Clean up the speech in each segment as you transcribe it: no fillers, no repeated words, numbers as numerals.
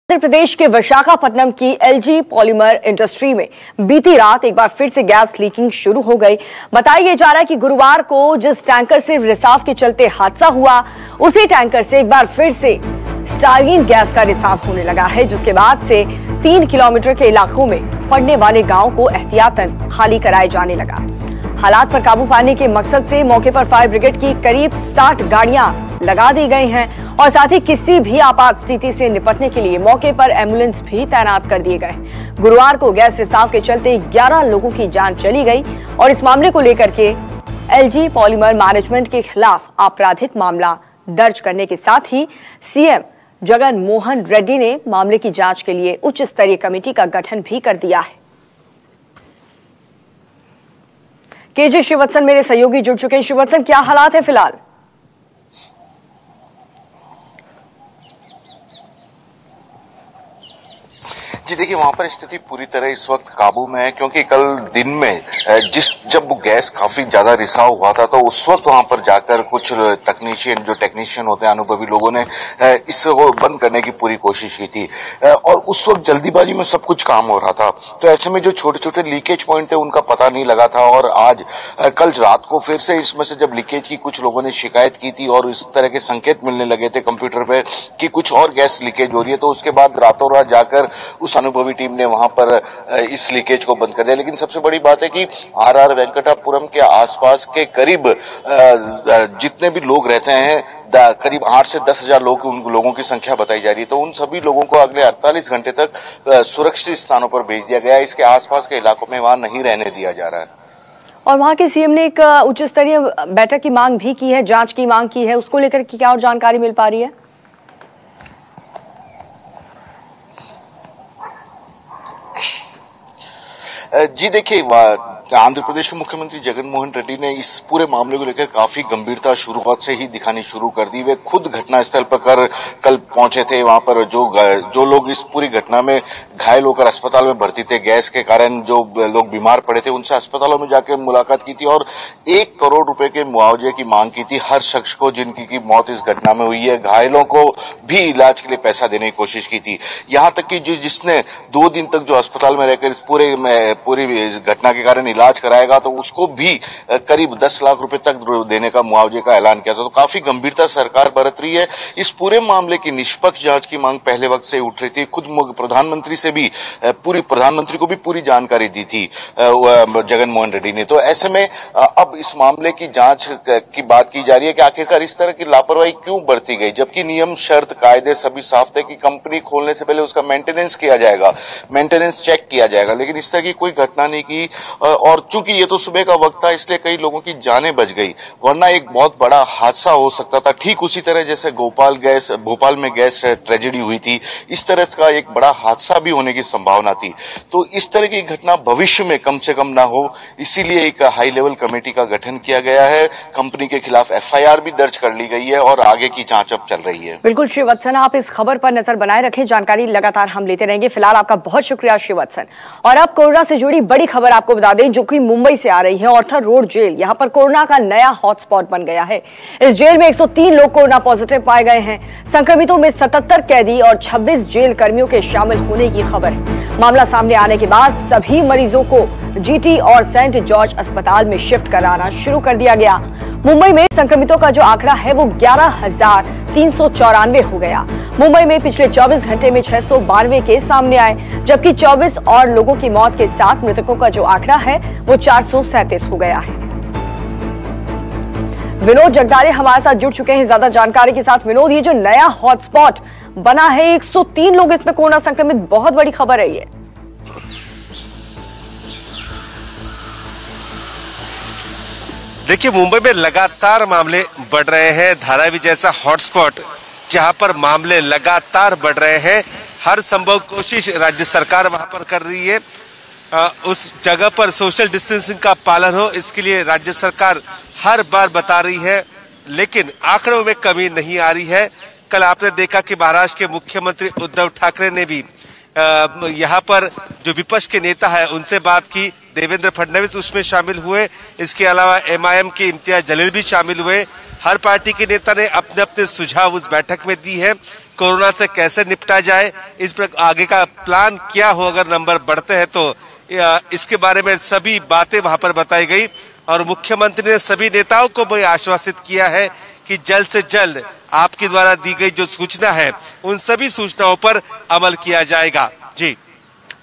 उत्तर प्रदेश के विशाखापट्टनम की LG polymer industry में बीती रात एक बार फिर से गैस लीकिंग शुरू हो गई। बताया जा रहा है कि गुरुवार को जिस टैंकर से रिसाव के चलते हादसा हुआ, उसी टैंकर से एक बार फिर से स्टारलीन गैस का रिसाव होने लगा है, जिसके बाद से 3 किलोमीटर के इलाकों में पड़ने वाले गांव को एहतियातन खाली कराया जाने लगा। हालात पर काबू पाने के मकसद से मौके पर फायर ब्रिगेड की करीब 60 गाड़ियां लगा दी गई हैं और साथ ही किसी भी आपात स्थिति से निपटने के लिए मौके पर एम्बुलेंस भी तैनात कर दिए गए। गुरुवार को गैस रिसाव के चलते 11 लोगों की जान चली गई और इस मामले को लेकर के एलजी पॉलीमर मैनेजमेंट के खिलाफ आपराधिक मामला दर्ज करने के साथ ही सीएम जगन मोहन रेड्डी ने मामले की जांच के लिए उच्च स्तरीय कमेटी का गठन भी कर दिया है। केजे श्रीवत्सन मेरे सहयोगी जुड़ चुके हैं। श्रीवत्सन, क्या हालात है फिलहाल? जी देखिए, वहां पर स्थिति पूरी तरह इस वक्त काबू में है, क्योंकि कल दिन में जब गैस काफी ज्यादा रिसाव हुआ था तो उस वक्त वहां पर जाकर कुछ टेक्नीशियन होते हैं, अनुभवी लोगों ने इसको बंद करने की पूरी कोशिश की थी और उस वक्त जल्दीबाजी में सब कुछ काम हो रहा था। तो ऐसे में जो छोटे छोटे लीकेज पॉइंट थे उनका पता नहीं लगा था और आज कल रात को फिर से इसमें से जब लीकेज की कुछ लोगों ने शिकायत की थी और इस तरह के संकेत मिलने लगे थे कंप्यूटर पे कि कुछ और गैस लीकेज हो रही है, तो उसके बाद रातों रात जाकर उस अनुभवी टीम ने वहां पर इस लीकेज को बंद कर दिया। लेकिन सबसे बड़ी बात है कि आरआर वेंकटापुरम के आसपास के करीब जितने भी लोग रहते हैं, करीब 8 से 10 हजार उन लोगों की संख्या बताई जा रही है, तो उन सभी लोगों को अगले 48 घंटे तक सुरक्षित स्थानों पर भेज दिया गया है। इसके आसपास के इलाकों में वहां नहीं रहने दिया जा रहा है। और वहां के सीएम ने एक उच्च स्तरीय बैठक की मांग भी की है, जांच की मांग की है, उसको लेकर क्या और जानकारी मिल पा रही है? जी देखिए, आंध्र प्रदेश के मुख्यमंत्री जगन मोहन रेड्डी ने इस पूरे मामले को लेकर काफी गंभीरता शुरुआत से ही दिखानी शुरू कर दी। वे खुद घटनास्थल पर कल पहुंचे थे। वहां पर जो लोग इस पूरी घटना में घायल होकर अस्पताल में भर्ती थे, गैस के कारण जो लोग बीमार पड़े थे, उनसे अस्पतालों में जाकर मुलाकात की थी और 1 करोड़ रुपए के मुआवजे की मांग की थी हर शख्स को जिनकी की मौत इस घटना में हुई है। घायलों को भी इलाज के लिए पैसा देने की कोशिश की थी। यहाँ तक कि जिसने 2 दिन तक जो अस्पताल में रहकर इस पूरी घटना के कारण इलाज कराएगा तो उसको भी करीब 10 लाख रुपए तक देने का मुआवजे का ऐलान किया था। तो काफी गंभीरता सरकार बरत रही है। इस पूरे मामले की निष्पक्ष जांच की मांग पहले वक्त से उठ रही थी। खुद प्रधानमंत्री को भी पूरी जानकारी दी थी जगन मोहन रेड्डी ने। तो ऐसे में अब इस मामले की जांच की बात की जा रही है कि आखिरकार इस तरह की लापरवाही क्यों बरती गई, जबकि नियम शर्त कायदे सभी साफ थे कि कंपनी खोलने से पहले उसका मेंटेनेंस किया जाएगा, मेंटेनेंस चेक किया जाएगा, लेकिन इस तरह की कोई घटना नहीं की। और चूंकि ये तो सुबह का वक्त था, इसलिए कई लोगों की जानें बच गई, वरना एक बहुत बड़ा हादसा हो सकता था। ठीक उसी तरह जैसे भोपाल में गैस ट्रेजेडी हुई थी, इस तरह का एक बड़ा हादसा भी होने की संभावना थी। तो इस तरह की घटना भविष्य में कम से कम ना हो, इसीलिए एक हाई लेवल कमेटी का गठन किया गया है। कंपनी के खिलाफ एफआईआर भी दर्ज कर ली गई है और आगे की जांच अब चल रही है। बिल्कुल श्रीवत्सन, आप इस खबर पर नजर बनाए रखें, जानकारी लगातार हम लेते रहेंगे। फिलहाल आपका बहुत शुक्रिया श्रीवत्सन। और अब कोरोना से जुड़ी बड़ी खबर आपको बता दें, जो कि मुंबई से आ रही है। ऑर्थर रोड जेल यहां पर कोरोना का नया हॉटस्पॉट बन गया है। इस जेल में 103 लोग कोरोना पॉजिटिव पाए गए हैं। संक्रमितों में 77 कैदी और 26 जेल कर्मियों के शामिल होने की खबर है। मामला सामने आने के बाद सभी मरीजों को जीटी और सेंट जॉर्ज अस्पताल में शिफ्ट कराना शुरू कर दिया गया। मुंबई में संक्रमितों का जो आंकड़ा है वो 11,394 हो गया। मुंबई में पिछले 24 घंटे में 692 केस सामने आए, जबकि 24 और लोगों की मौत के साथ मृतकों का जो आंकड़ा है वो 437 हो गया है। विनोद जगदाले हमारे साथ जुड़ चुके हैं ज्यादा जानकारी के साथ। विनोद, ये जो नया हॉटस्पॉट बना है, 103 लोग इसमें कोरोना संक्रमित, बहुत बड़ी खबर है ये। देखिए, मुंबई में लगातार मामले बढ़ रहे हैं। धारावी जैसा हॉटस्पॉट जहां पर मामले लगातार बढ़ रहे हैं, हर संभव कोशिश राज्य सरकार वहां पर कर रही है। उस जगह पर सोशल डिस्टेंसिंग का पालन हो, इसके लिए राज्य सरकार हर बार बता रही है, लेकिन आंकड़ों में कमी नहीं आ रही है। कल आपने देखा कि महाराष्ट्र के मुख्यमंत्री उद्धव ठाकरे ने भी यहाँ पर जो विपक्ष के नेता है उनसे बात की देवेंद्र फडणवीस उसमें शामिल हुए। इसके अलावा एमआईएम के इम्तियाज जलील भी शामिल हुए। हर पार्टी के नेता ने अपने अपने सुझाव उस बैठक में दी है। कोरोना से कैसे निपटा जाए, इस पर आगे का प्लान क्या हो अगर नंबर बढ़ते हैं तो, इसके बारे में सभी बातें वहां पर बताई गई। और मुख्यमंत्री ने सभी नेताओं को भी आश्वासित किया है कि जल्द से जल्द आपके द्वारा दी गई जो सूचना है उन सभी सूचनाओं पर अमल किया जाएगा। जी,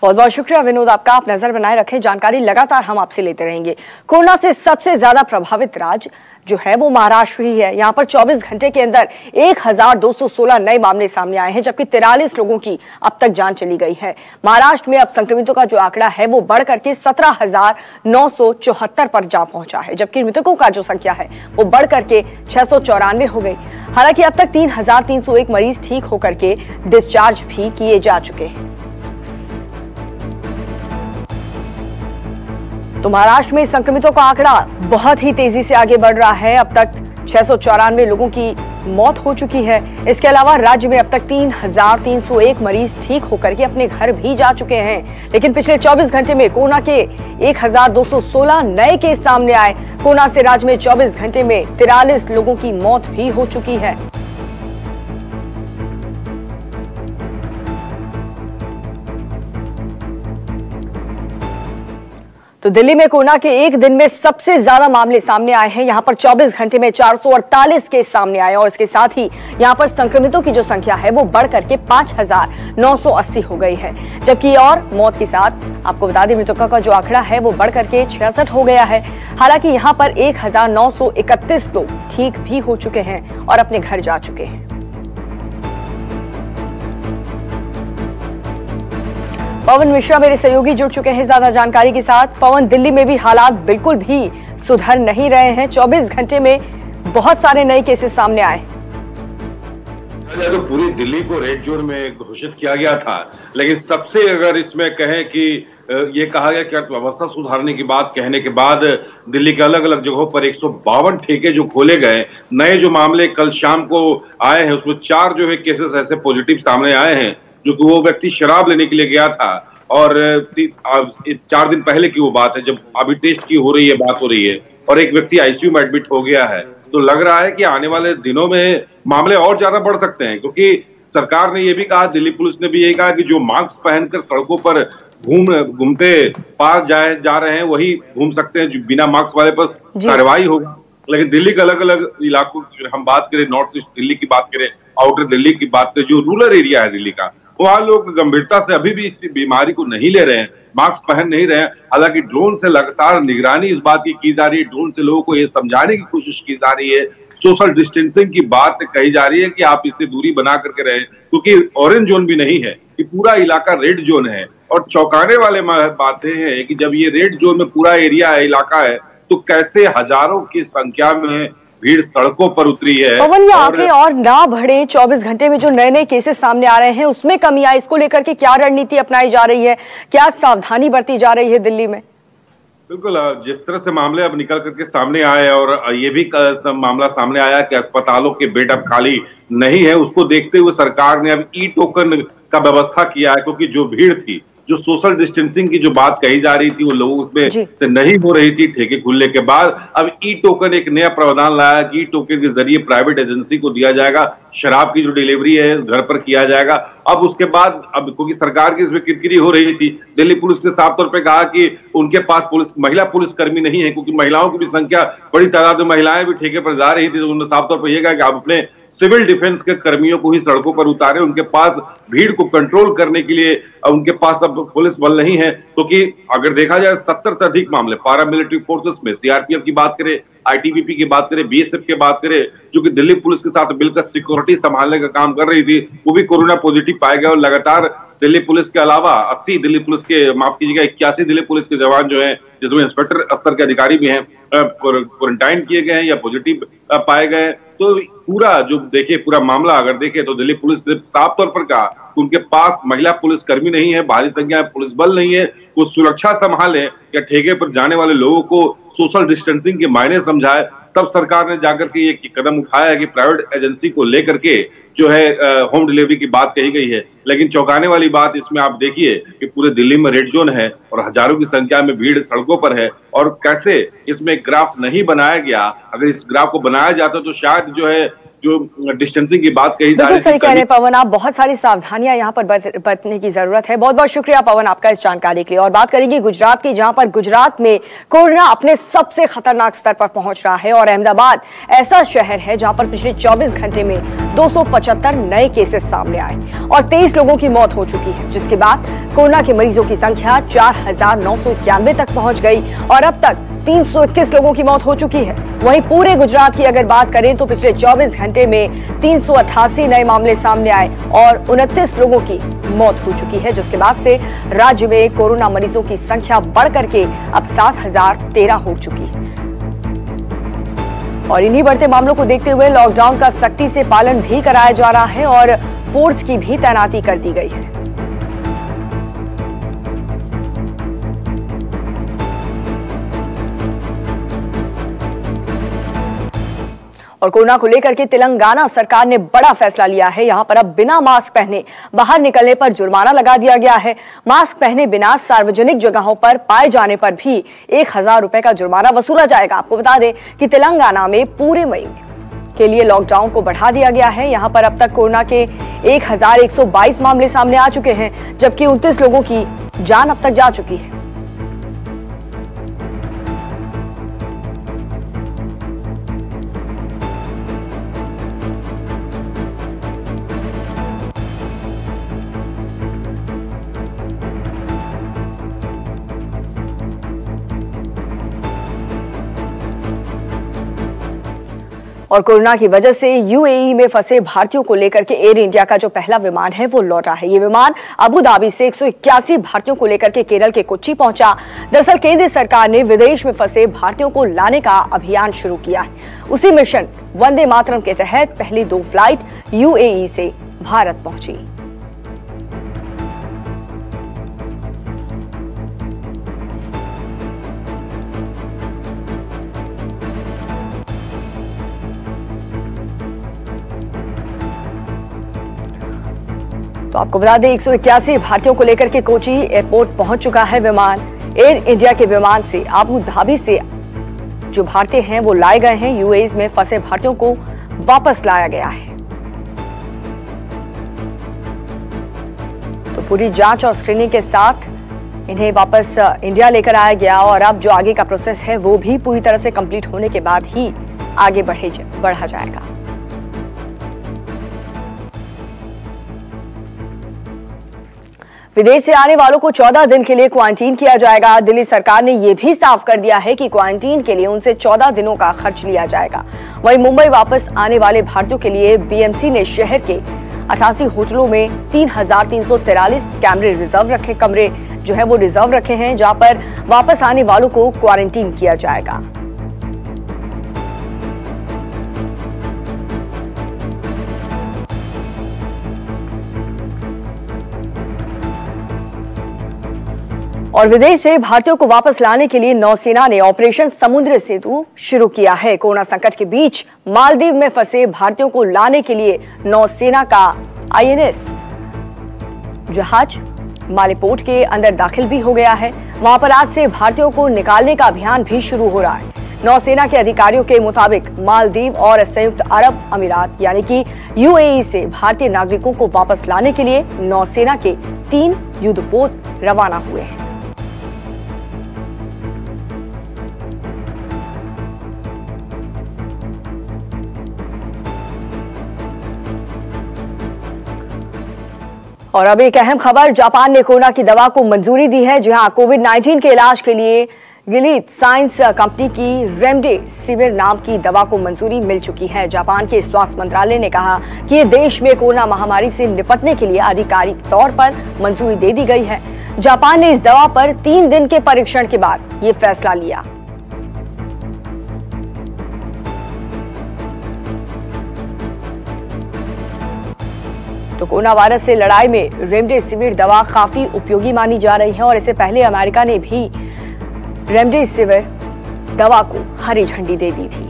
बहुत बहुत शुक्रिया विनोद आपका। आप नजर बनाए रखें, जानकारी लगातार हम आपसे लेते रहेंगे। कोरोना से सबसे ज्यादा प्रभावित राज्य जो है वो महाराष्ट्र ही है। यहाँ पर 24 घंटे के अंदर 1216 नए मामले सामने आए हैं, जबकि 43 लोगों की अब तक जान चली गई है। महाराष्ट्र में अब संक्रमितों का जो आंकड़ा है वो बढ़ करके 17,974 पर जा पहुंचा है, जबकि मृतकों का जो संख्या है वो बढ़ करके 694 हो गई। हालांकि अब तक 3,301 मरीज ठीक होकर के डिस्चार्ज भी किए जा चुके हैं। तो महाराष्ट्र में संक्रमितों का आंकड़ा बहुत ही तेजी से आगे बढ़ रहा है। अब तक 694 लोगों की मौत हो चुकी है। इसके अलावा राज्य में अब तक 3,301 मरीज ठीक होकर के अपने घर भी जा चुके हैं। लेकिन पिछले 24 घंटे में कोरोना के 1,216 नए केस सामने आए। कोरोना से राज्य में 24 घंटे में 43 लोगों की मौत भी हो चुकी है। तो दिल्ली में कोरोना के एक दिन में सबसे ज्यादा मामले सामने आए हैं। यहां पर 24 घंटे में 448 केस सामने आए और इसके साथ ही यहां पर संक्रमितों की जो संख्या है वो बढ़ करके 5,980 हो गई है। जबकि और मौत के साथ आपको बता दें मृतकों का जो आंकड़ा है वो बढ़ करके 66 हो गया है। हालांकि यहां पर 1,931 लोग ठीक भी हो चुके हैं और अपने घर जा चुके हैं। पवन मिश्रा मेरे सहयोगी जुड़ चुके हैं ज्यादा जानकारी के साथ। पवन, दिल्ली में भी हालात बिल्कुल भी सुधर नहीं रहे हैं। 24 घंटे में बहुत सारे नए केसेस सामने आए। तो पूरी दिल्ली को रेड जोन में घोषित किया गया था, लेकिन सबसे अगर इसमें कहें कि ये कहा गया कि अर्थव्यवस्था सुधारने की बात कहने के बाद दिल्ली के अलग अलग जगहों पर 152 ठेके जो खोले गए, नए जो मामले कल शाम को आए हैं उसमें 4 जो है केसेस ऐसे पॉजिटिव सामने आए हैं जो कि वो व्यक्ति शराब लेने के लिए गया था। और 4 दिन पहले की वो बात है जब अभी टेस्ट की हो रही है, बात हो रही है, और एक व्यक्ति आईसीयू में एडमिट हो गया है। तो लग रहा है कि आने वाले दिनों में मामले और ज्यादा बढ़ सकते हैं, क्योंकि सरकार ने ये भी कहा, दिल्ली पुलिस ने भी यही कहा कि जो मास्क पहनकर सड़कों पर घूमते पार जा रहे हैं वही घूम सकते हैं, जो बिना मास्क वाले पर कार्रवाई होगा। लेकिन दिल्ली के अलग अलग इलाकों की हम बात करें, नॉर्थ ईस्ट दिल्ली की बात करें, आउटर दिल्ली की बात करें, जो रूरल एरिया है दिल्ली का, वहां लोग गंभीरता से अभी भी इस बीमारी को नहीं ले रहे हैं, मास्क पहन नहीं रहे हैं। हालांकि ड्रोन से लगातार निगरानी इस बात की जा रही है, ड्रोन से लोगों को ये समझाने की कोशिश की जा रही है, सोशल डिस्टेंसिंग की बात कही जा रही है कि आप इससे दूरी बना करके रहें, क्योंकि ऑरेंज जोन भी नहीं है, कि पूरा इलाका रेड जोन है। और चौंकाने वाले बातें हैं कि जब ये रेड जोन में पूरा एरिया है, इलाका है, तो कैसे हजारों की संख्या में भीड़ सड़कों पर उतरी है। पवन, ये आंकड़े और ना बढ़े, 24 घंटे में जो नए नए केसेस सामने आ रहे हैं उसमें कमी आए, इसको लेकर के क्या रणनीति अपनाई जा रही है, क्या सावधानी बरती जा रही है दिल्ली में? बिल्कुल, जिस तरह से मामले अब निकल करके सामने आए और ये भी मामला सामने आया कि अस्पतालों के बेड अब खाली नहीं है, उसको देखते हुए सरकार ने अब ई टोकन का व्यवस्था किया है, क्योंकि जो भीड़ थी, जो सोशल डिस्टेंसिंग की जो बात कही जा रही थी, वो लोगों उसमें से नहीं हो रही थी ठेके खुलने के बाद। अब ई टोकन एक नया प्रावधान लाया कि ई टोकन के जरिए प्राइवेट एजेंसी को दिया जाएगा, शराब की जो डिलीवरी है घर पर किया जाएगा। अब उसके बाद अब क्योंकि सरकार की इसमें किरकिरी हो रही थी, दिल्ली पुलिस ने साफ तौर पर कहा कि उनके पास महिला पुलिसकर्मी नहीं है, क्योंकि महिलाओं की भी संख्या बड़ी तादाद में महिलाएं भी ठेके पर जा रही थी। तो उन्होंने साफ तौर पर यह कहा कि आप अपने सिविल डिफेंस के कर्मियों को ही सड़कों पर उतारे, उनके पास भीड़ को कंट्रोल करने के लिए उनके पास अब पुलिस बल नहीं है। क्योंकि अगर देखा जाए 70 से अधिक मामले पैरामिलिट्री फोर्सेस में, सीआरपीएफ की बात करें, आईटीबीपी की बात करें, बीएसएफ की बात करें, जो कि दिल्ली पुलिस के साथ मिलकर सिक्योरिटी संभालने का काम कर रही थी, वो भी कोरोना पॉजिटिव पाए गए। और लगातार दिल्ली पुलिस के अलावा 80 दिल्ली पुलिस के, माफ कीजिएगा 81 दिल्ली पुलिस के जवान जो हैं, जिसमें इंस्पेक्टर स्तर के अधिकारी भी हैं, क्वारंटाइन किए गए हैं या पॉजिटिव पाए गए। तो पूरा जो देखिए पूरा मामला अगर देखें तो दिल्ली पुलिस ने साफ तौर पर कहा उनके पास महिला पुलिसकर्मी नहीं है, भारी संख्या में पुलिस बल नहीं है, वो सुरक्षा संभाले या ठेके पर जाने वाले लोगों को सोशल डिस्टेंसिंग के मायने समझाए। तब सरकार ने जाकर के ये कदम उठाया है कि प्राइवेट एजेंसी को लेकर के जो है होम डिलीवरी की बात कही गई है। लेकिन चौंकाने वाली बात इसमें आप देखिए कि पूरे दिल्ली में रेड जोन है और हजारों की संख्या में भीड़ सड़कों पर है, और कैसे इसमें ग्राफ नहीं बनाया गया। अगर इस ग्राफ को बनाया जाता तो शायद जो है जो डिस्टेंसिंग की बात कही जा रही है। सही कह रहे हैं पवन आप, बहुत सारी सावधानियां यहाँ पर बरतने की जरूरत है। बहुत बहुत शुक्रिया पवन आपका इस जानकारी के लिए। और बात करेंगे गुजरात की, जहां पर गुजरात में कोरोना अपने सबसे खतरनाक स्तर पर पहुंच रहा है और अहमदाबाद ऐसा शहर है जहां पर पिछले 24 घंटे में 275 नए केसेस सामने आए और 23 लोगों की मौत हो चुकी है, जिसके बाद कोरोना के मरीजों की संख्या 4991 तक पहुंच गई और अब तक 321 लोगों की मौत हो चुकी है। वहीं पूरे गुजरात की अगर बात करें तो पिछले 24 घंटे में 388 नए मामले सामने आए और 29 लोगों की मौत हो चुकी है, जिसके बाद से राज्य में कोरोना मरीजों की संख्या बढ़ करके अब 7013 हो चुकी है। और इन्हीं बढ़ते मामलों को देखते हुए लॉकडाउन का सख्ती से पालन भी कराया जा रहा है और फोर्स की भी तैनाती कर दी गई है। और कोरोना को लेकर के तेलंगाना सरकार ने बड़ा फैसला लिया है। यहां पर अब बिना मास्क पहने बाहर निकलने पर जुर्माना लगा दिया गया है। मास्क पहने बिना सार्वजनिक जगहों पर पाए जाने पर भी 1000 रुपए का जुर्माना वसूला जाएगा। आपको बता दें कि तेलंगाना में पूरे महीने के लिए लॉकडाउन को बढ़ा दिया गया है। यहां पर अब तक कोरोना के 1122 मामले सामने आ चुके हैं, जबकि 29 लोगों की जान अब तक जा चुकी है। और कोरोना की वजह से यूएई में फंसे भारतीयों को लेकर के एयर इंडिया का जो पहला विमान है वो लौटा है। ये विमान अबू धाबी से 181 भारतीयों को लेकर के केरल के कोच्चि पहुंचा। दरअसल केंद्र सरकार ने विदेश में फंसे भारतीयों को लाने का अभियान शुरू किया है। उसी मिशन वंदे मातरम के तहत पहली 2 फ्लाइट यूएई से भारत पहुंची। तो आपको बता दें 181 भारतीयों को लेकर के कोच्चि एयरपोर्ट पहुंच चुका है विमान। एयर इंडिया के विमान से अबू धाबी से जो भारतीय हैं वो लाए गए हैं। यूएई में फंसे भारतीयों को वापस लाया गया है। तो पूरी जांच और स्क्रीनिंग के साथ इन्हें वापस इंडिया लेकर आया गया और अब जो आगे का प्रोसेस है वो भी पूरी तरह से कंप्लीट होने के बाद ही आगे बढ़ा जाएगा। विदेश से आने वालों को 14 दिन के लिए क्वारंटीन किया जाएगा। दिल्ली सरकार ने यह भी साफ कर दिया है कि क्वारंटीन के लिए उनसे 14 दिनों का खर्च लिया जाएगा। वहीं मुंबई वापस आने वाले भारतीयों के लिए बीएमसी ने शहर के 88 होटलों में 3343 कमरे रिजर्व रखे हैं, जहां पर वापस आने वालों को क्वारंटीन किया जाएगा। और विदेश से भारतीयों को वापस लाने के लिए नौसेना ने ऑपरेशन समुद्र सेतु शुरू किया है। कोरोना संकट के बीच मालदीव में फंसे भारतीयों को लाने के लिए नौसेना का आईएनएस जहाज मालेपोर्ट के अंदर दाखिल भी हो गया है। वहां पर आज से भारतीयों को निकालने का अभियान भी शुरू हो रहा है। नौसेना के अधिकारियों के मुताबिक मालदीव और संयुक्त अरब अमीरात यानी कि यूएई से भारतीय नागरिकों को वापस लाने के लिए नौसेना के 3 युद्धपोत रवाना हुए हैं। और अब एक अहम खबर, जापान ने कोरोना की दवा को मंजूरी दी है। जहां कोविड-19 के इलाज के लिए गिलीड साइंस कंपनी की रेमडेसिविर नाम की दवा को मंजूरी मिल चुकी है। जापान के स्वास्थ्य मंत्रालय ने कहा कि ये देश में कोरोना महामारी से निपटने के लिए आधिकारिक तौर पर मंजूरी दे दी गई है। जापान ने इस दवा पर 3 दिन के परीक्षण के बाद ये फैसला लिया। तो तो कोरोना वायरस से लड़ाई में रेमडेसिविर दवा काफी उपयोगी मानी जा रही है और इससे पहले अमेरिका ने भी रेमडेसिविर दवा को हरी झंडी दे दी थी।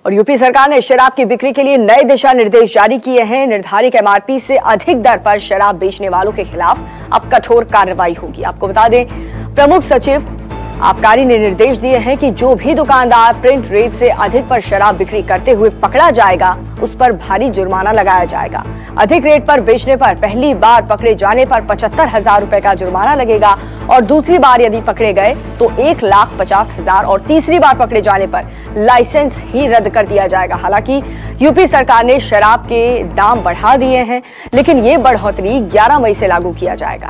और यूपी सरकार ने शराब की बिक्री के लिए नए दिशा निर्देश जारी किए हैं। निर्धारित एमआरपी से अधिक दर पर शराब बेचने वालों के खिलाफ अब कठोर कार्रवाई होगी। आपको बता दें, प्रमुख सचिव आबकारी ने निर्देश दिए हैं कि जो भी दुकानदार प्रिंट रेट से अधिक पर शराब बिक्री करते हुए पकड़ा जाएगा, उस पर भारी जुर्माना लगाया जाएगा। अधिक रेट पर बेचने पर पहली बार पकड़े जाने पर 75,000 रुपए का जुर्माना लगेगा और दूसरी बार यदि पकड़े गए तो 1,50,000 और तीसरी बार पकड़े जाने पर लाइसेंस ही रद्द कर दिया जाएगा। हालांकि यूपी सरकार ने शराब के दाम बढ़ा दिए हैं, लेकिन ये बढ़ोतरी 11 मई से लागू किया जाएगा।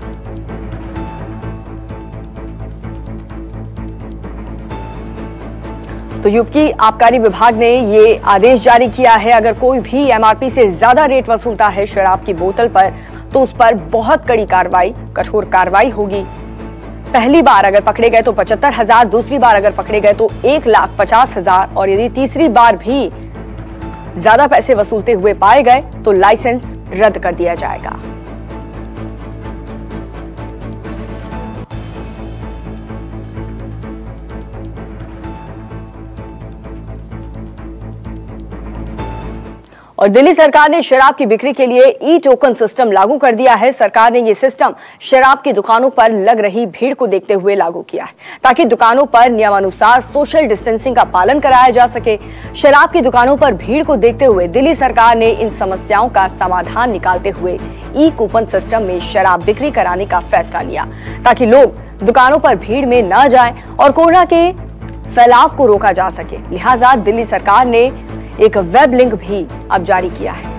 तो यूपी आबकारी विभाग ने ये आदेश जारी किया है, अगर कोई भी एमआरपी से ज्यादा रेट वसूलता है शराब की बोतल पर तो उस पर बहुत कड़ी कार्रवाई, कठोर कार्रवाई होगी। पहली बार अगर पकड़े गए तो 75,000, दूसरी बार अगर पकड़े गए तो 1,50,000 और यदि तीसरी बार भी ज्यादा पैसे वसूलते हुए पाए गए तो लाइसेंस रद्द कर दिया जाएगा। और दिल्ली सरकार ने शराब की बिक्री के लिए ई टोकन सिस्टम लागू कर दिया है। सरकार ने ये सिस्टम शराब की दुकानों पर लग रही भीड़ को देखते हुए लागू किया है, ताकि दुकानों पर नियमानुसार सोशल डिस्टेंसिंग का पालन कराया जा सके। शराब की दुकानों पर भीड़ को देखते हुए दिल्ली सरकार ने इन समस्याओं का समाधान निकालते हुए ई कूपन सिस्टम में शराब बिक्री कराने का फैसला लिया, ताकि लोग दुकानों पर भीड़ में न जाएं और कोरोना के फैलाव को रोका जा सके। लिहाजा दिल्ली सरकार ने एक वेब लिंक भी अब जारी किया है।